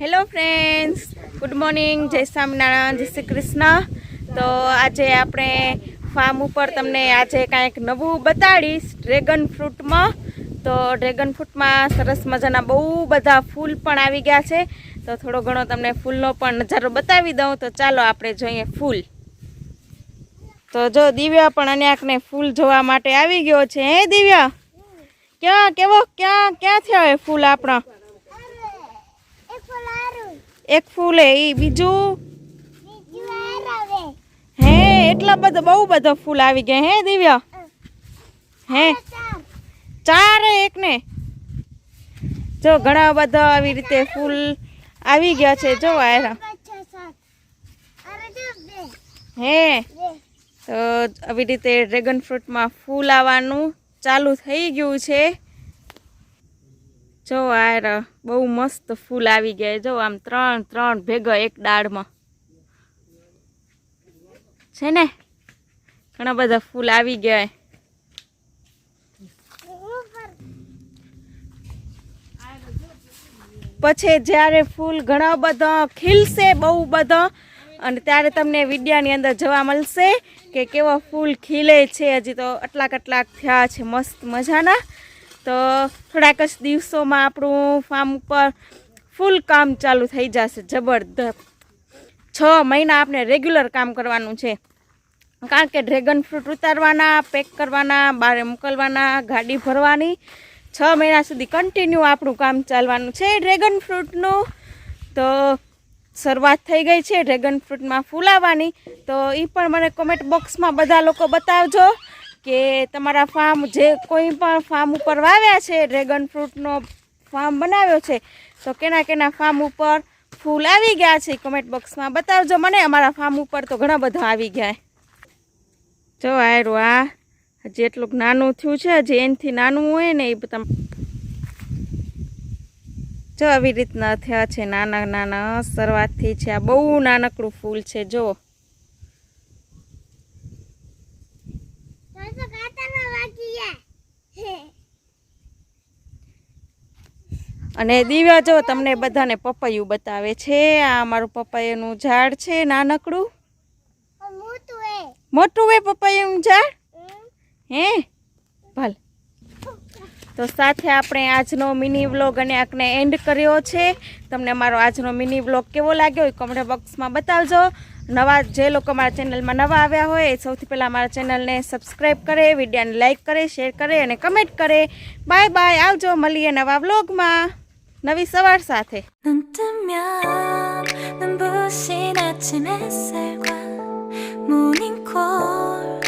Hello friends, good morning, जय स्वामीनारायण, जय श्री कृष्ण। तो आज आपणे फार्म पर तमने आज कंईक नवुं बताड़ीश ड्रेगन फ्रूट में। तो ड्रेगन फ्रूट में सरस मजाना बहु बधा फूल पण आवी गया छे। तो थोड़ो घणो तमने फूलनो पण नजारो बतावी दऊं। तो चालो आपणे जोईए फूल। तो जो दिव्या पण अन्याकने फूल जोवा माटे आवी गयो छे। हे दिव्या, क्या केवो क्या क्या थया है फूल आपणा? एक फूल है ई बीजू हे एटला बधा बहु बधा फूल आवी गया। हे दिव्या, हे चार एक ने जो घणा बधा आवी रीते फूल आवी गया छे। जो आयरा हे तो आवी रीते ड्रेगन फ्रूट में फूल आवानुं चालू थई गयुं छे। जो आयरा बहु मस्त फूल आवी गया। जो आम त्रण त्रण भेगा एक डाळ में छे ने घणा बधा फूल आवी गया। पछी ज्यारे फूल घणा बधा खिलशे बहु बधा अने त्यारे तमने विडियानी अंदर जोवा मळशे के केवा फूल खिले छे। हजी तो अटलाक अटलाक थया छे मस्त मजाना। तो थोड़ाक ज दिवसों में आपणुं फार्म पर फूल काम चालू थई जशे जबरदस्त। 6 महीना आपने रेग्युलर काम करवानुं छे, कारण के ड्रेगन फ्रूट उतारवाना, पेक करवाना, बारे मोकलवाना, गाड़ी भरवानी। 6 महीना सुधी कंटीन्यू आपणुं काम चालवानुं छे ड्रेगन फ्रूटनुं। तो शरूआत थई गई छे ड्रेगन फ्रूट में फूल आववानी। तो ई पण मने कमेंट बॉक्स में बधा लोको बतावजो के तमारा फार्म जे कोई पण फार्म पर वाव्या छे, ड्रेगन फ्रूटनो फार्म बनाव्यो छे, तो केना केना फार्म पर फूल आवी गया छे कमेंट बॉक्स में बतावजो मने। अमारा फार्म पर तो घणा बधा आवी गया। जो आयरो आ हजी एटलुं नानुं थयुं छे, हजी एनथी नानुं होय ने ए बधा जो आवी रीतना थया छे नाना नाना। शरूआत थी छे आ बहु नानकड़ुं फूल छे। जो अने दिव्या जो तमने बधाने पपैયું बतावे छे। आ अमारुं पपैયાનું झाड़ छे नानकड़ुं। मोटुं है पपैયાનું झाड़ हे भल। तो साथे आपणे आजनो मिनी व्लॉग अने आकने एंड कर्यो छे। तमने अमारो आजनो मिनी व्लॉग केवो लाग्यो ए कमेंट बॉक्स में बतावजो। नवा जे लोग अमारा चेनल में नवा आव्या होय सौथी पहेला अमारा चेनल ने सब्सक्राइब करे, विडियो ने लाइक करे, शेर करे अने कमेंट करे। बाय बाय, आवजो, मळीए नवा व्लॉग में नवी सवार साथे।